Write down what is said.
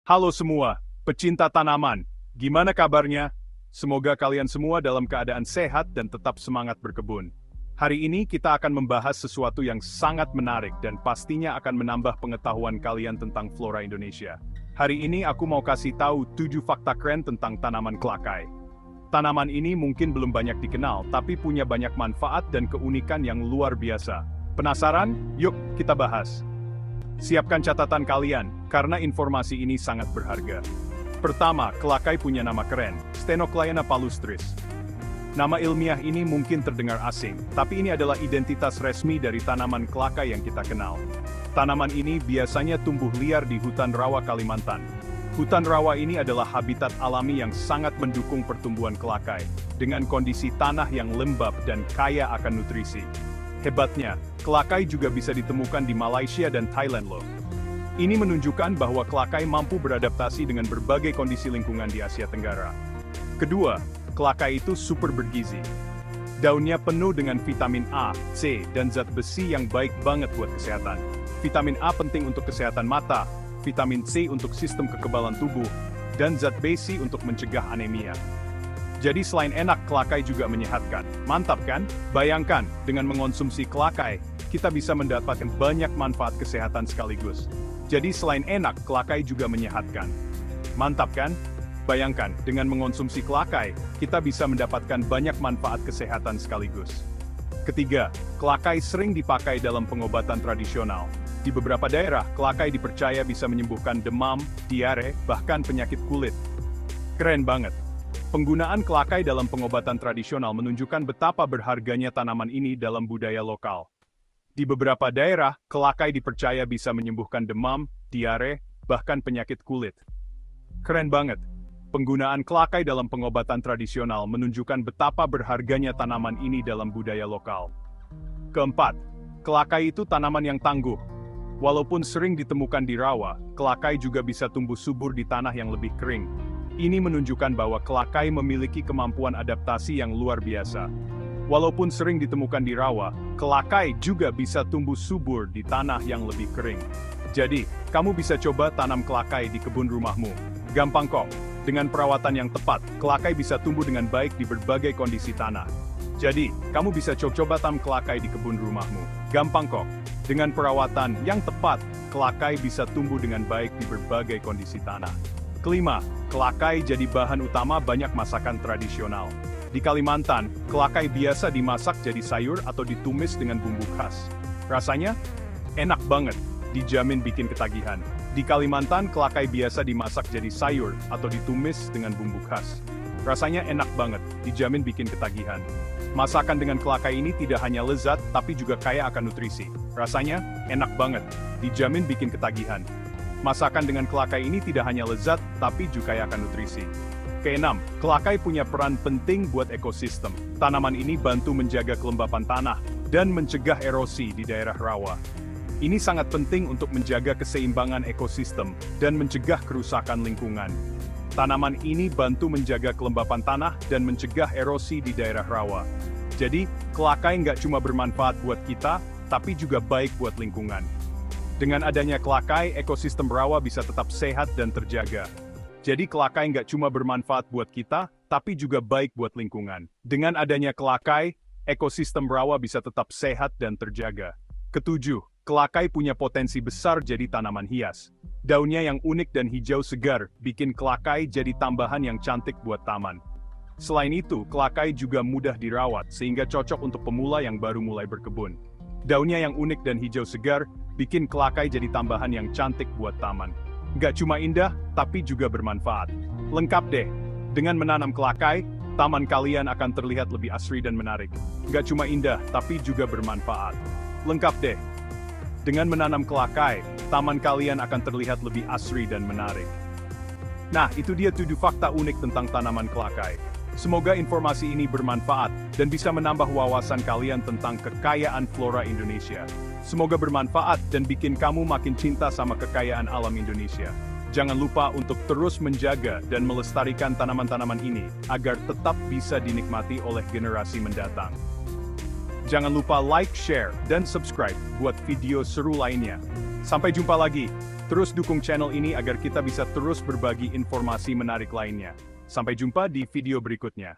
Halo semua, pecinta tanaman. Gimana kabarnya? Semoga kalian semua dalam keadaan sehat dan tetap semangat berkebun. Hari ini kita akan membahas sesuatu yang sangat menarik dan pastinya akan menambah pengetahuan kalian tentang flora Indonesia. Hari ini aku mau kasih tahu 7 fakta keren tentang tanaman kelakai. Tanaman ini mungkin belum banyak dikenal, tapi punya banyak manfaat dan keunikan yang luar biasa. Penasaran? Yuk, kita bahas. Siapkan catatan kalian, karena informasi ini sangat berharga. Pertama, kelakai punya nama keren, Stenocliana palustris. Nama ilmiah ini mungkin terdengar asing, tapi ini adalah identitas resmi dari tanaman kelakai yang kita kenal. Tanaman ini biasanya tumbuh liar di hutan rawa Kalimantan. Hutan rawa ini adalah habitat alami yang sangat mendukung pertumbuhan kelakai, dengan kondisi tanah yang lembab dan kaya akan nutrisi. Hebatnya, kelakai juga bisa ditemukan di Malaysia dan Thailand loh. Ini menunjukkan bahwa kelakai mampu beradaptasi dengan berbagai kondisi lingkungan di Asia Tenggara. Kedua, kelakai itu super bergizi. Daunnya penuh dengan vitamin A, C, dan zat besi yang baik banget buat kesehatan. Vitamin A penting untuk kesehatan mata, vitamin C untuk sistem kekebalan tubuh, dan zat besi untuk mencegah anemia. Jadi selain enak, kelakai juga menyehatkan. Mantap kan? Bayangkan, dengan mengonsumsi kelakai, kita bisa mendapatkan banyak manfaat kesehatan sekaligus. Jadi selain enak, kelakai juga menyehatkan. Mantap kan? Bayangkan, dengan mengonsumsi kelakai, kita bisa mendapatkan banyak manfaat kesehatan sekaligus. Ketiga, kelakai sering dipakai dalam pengobatan tradisional. Di beberapa daerah, kelakai dipercaya bisa menyembuhkan demam, diare, bahkan penyakit kulit. Keren banget. Penggunaan kelakai dalam pengobatan tradisional menunjukkan betapa berharganya tanaman ini dalam budaya lokal. Di beberapa daerah, kelakai dipercaya bisa menyembuhkan demam, diare, bahkan penyakit kulit. Keren banget. Penggunaan kelakai dalam pengobatan tradisional menunjukkan betapa berharganya tanaman ini dalam budaya lokal. Keempat, kelakai itu tanaman yang tangguh. Walaupun sering ditemukan di rawa, kelakai juga bisa tumbuh subur di tanah yang lebih kering. Ini menunjukkan bahwa kelakai memiliki kemampuan adaptasi yang luar biasa. Walaupun sering ditemukan di rawa, kelakai juga bisa tumbuh subur di tanah yang lebih kering. Jadi, kamu bisa coba tanam kelakai di kebun rumahmu. Gampang kok. Dengan perawatan yang tepat, kelakai bisa tumbuh dengan baik di berbagai kondisi tanah. Jadi, kamu bisa coba tanam kelakai di kebun rumahmu. Gampang kok. Dengan perawatan yang tepat, kelakai bisa tumbuh dengan baik di berbagai kondisi tanah. Kelima, kelakai jadi bahan utama banyak masakan tradisional. Di Kalimantan, kelakai biasa dimasak jadi sayur atau ditumis dengan bumbu khas. Rasanya enak banget, dijamin bikin ketagihan. Di Kalimantan, kelakai biasa dimasak jadi sayur atau ditumis dengan bumbu khas. Rasanya enak banget, dijamin bikin ketagihan. Masakan dengan kelakai ini tidak hanya lezat, tapi juga kaya akan nutrisi. Rasanya enak banget, dijamin bikin ketagihan. Masakan dengan kelakai ini tidak hanya lezat, tapi juga kaya akan nutrisi. Keenam, kelakai punya peran penting buat ekosistem. Tanaman ini bantu menjaga kelembapan tanah dan mencegah erosi di daerah rawa. Ini sangat penting untuk menjaga keseimbangan ekosistem dan mencegah kerusakan lingkungan. Tanaman ini bantu menjaga kelembapan tanah dan mencegah erosi di daerah rawa. Jadi, kelakai nggak cuma bermanfaat buat kita, tapi juga baik buat lingkungan. Dengan adanya kelakai, ekosistem rawa bisa tetap sehat dan terjaga. Jadi kelakai nggak cuma bermanfaat buat kita, tapi juga baik buat lingkungan. Dengan adanya kelakai, ekosistem rawa bisa tetap sehat dan terjaga. Ketujuh, kelakai punya potensi besar jadi tanaman hias. Daunnya yang unik dan hijau segar, bikin kelakai jadi tambahan yang cantik buat taman. Selain itu, kelakai juga mudah dirawat, sehingga cocok untuk pemula yang baru mulai berkebun. Daunnya yang unik dan hijau segar, bikin kelakai jadi tambahan yang cantik buat taman. Nggak cuma indah, tapi juga bermanfaat. Lengkap deh. Dengan menanam kelakai, taman kalian akan terlihat lebih asri dan menarik. Nggak cuma indah, tapi juga bermanfaat. Lengkap deh. Dengan menanam kelakai, taman kalian akan terlihat lebih asri dan menarik. Nah, itu dia 7 fakta unik tentang tanaman kelakai. Semoga informasi ini bermanfaat dan bisa menambah wawasan kalian tentang kekayaan flora Indonesia. Semoga bermanfaat dan bikin kamu makin cinta sama kekayaan alam Indonesia. Jangan lupa untuk terus menjaga dan melestarikan tanaman-tanaman ini agar tetap bisa dinikmati oleh generasi mendatang. Jangan lupa like, share, dan subscribe buat video seru lainnya. Sampai jumpa lagi. Terus dukung channel ini agar kita bisa terus berbagi informasi menarik lainnya. Sampai jumpa di video berikutnya.